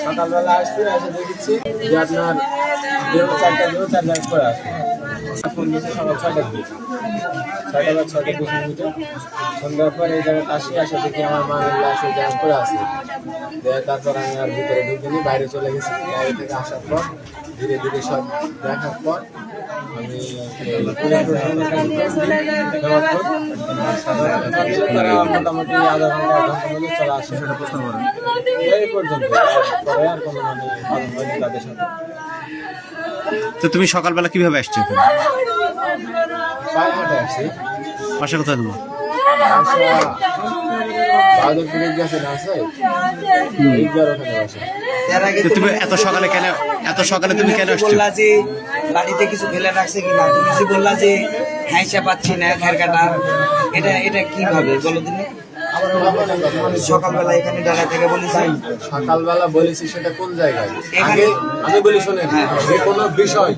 সকালবেলা আসছি, এসে দেখেছি যে আপনার দেহ চার জায়গায় পড়ে আছে। ফোন দিয়েছে সকাল 6টার দিকে, 6টা বা 6:20 সন্ধ্যার পর এই জায়গায় আসে দেখি আমার মা লাশ ওই জায়গায় পড়ে আছে। তারপর আমি আর ভিতরে ঢুকিনি, বাইরে চলে গেছি। বাইরে থেকে আসার পর ধীরে ধীরে সব দেখার পর আমি তারা মোটামুটি আধা ঘন্টা 1 ঘন্টার মধ্যে চলে আসে। সেটা প্রশ্ন করেন এই পর্যন্ত, পরে আর কোনো মানে কথা হয়নি তাদের সাথে। তো তুমি সকালবেলা কিভাবে আসছো? পায়ে হাঁটে আসছি। বাসা কোথায় তোমার? বাহাদুরপুরের গেছে না আছে ওখানে বাসা। তো তুমি এত সকালে তুমি কেন আসছো? বললা যে বাড়িতে কিছু ফেলে রাখছে কিনা, তুমি যে বললা যে হাইসা পাচ্ছি না খের কাটা, এটা কিভাবে বলো তুমি? সকালবেলা এখানে দাঁড়ায় থেকে বলেছি, সকালবেলা বলেছি সেটা কোন জায়গায়? আগে আমি বলি শোনেন, যে কোনো বিষয়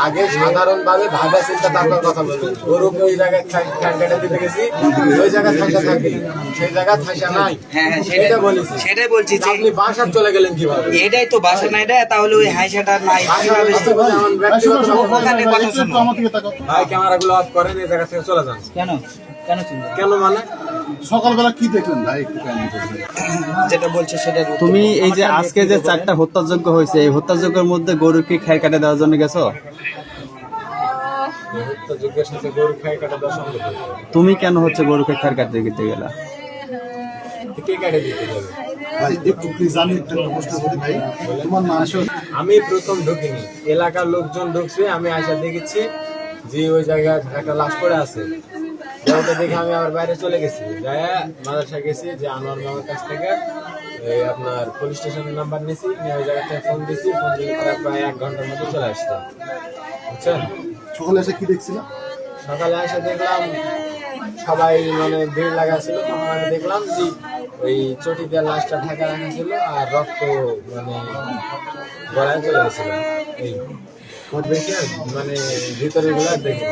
আগে সাধারণ ভাবে ভাবা চিন্তা তারপর কথা বলবেন। গরুকে ওই জায়গায় খ্যাট কেটে দিতে গেছি, ওই জায়গায় থাইসা থাকি, সেই জায়গায় থাইসা নাই। হ্যাঁ সেটা বলেছি। সেটাই বলছি যে আপনি বাসার চলে গেলেন কিভাবে? এটাই তো বাসা না, এটা তাহলে ওই হাইসাটা নাই কিভাবে? ওখানে কথা শোনো। ভাই ক্যামেরাগুলো অফ করেন, এই জায়গা থেকে চলে যান। কেন মানে সকালবেলা কি দেখলেন ভাই একটু কাহিনী বলবেন? যেটা বলছে সেটা তুমি এই যে আজকে যে 4টা হত্যাযজ্ঞ হয়েছে, এই হত্যাযজ্ঞের মধ্যে গরুকে খের কাটে দেওয়ার জন্য গেছো? যুগের সাথে গরু খাই কাটা দেওয়া সম্ভব নয়। তুমি কেন হচ্ছে গরুকে খের কাটতে দিতে গেলা? কে কাটে দিতে যাবে? ভাই একটু প্লিজ আমি একটা প্রশ্ন করি ভাই, তোমার মা আসো। আমি প্রথম ঢুকিনি, এলাকার লোকজন ঢুকছে। আমি আসা দেখেছি যে ওই জায়গায় একটা লাশ পড়ে আছে। ওটা দেখে আমি আবার বাইরে চলে গেছি, যাই মাদ্রাসায় গেছি, যে আনোয়ার মামার কাছ থেকে আপনার পুলিশ স্টেশনের নাম্বার নিয়েছি, নিয়ে ওই জায়গা থেকে ফোন দিয়েছি। ফোন দিয়ে প্রায় 1 ঘন্টার মধ্যে চলে আসছে, বুঝছেন। সকালে এসে কি দেখছিলাম? সকালে এসে দেখলাম সবাই মানে ভিড় লাগা ছিল, তখন আমি দেখলাম যে ওই চটি দিয়ে লাশটা ঢাকা রাখা ছিল, আর রক্ত মানে গলায় চলে গেছিল। এই বেশি আর মানে ভিতরে গুলো দেখি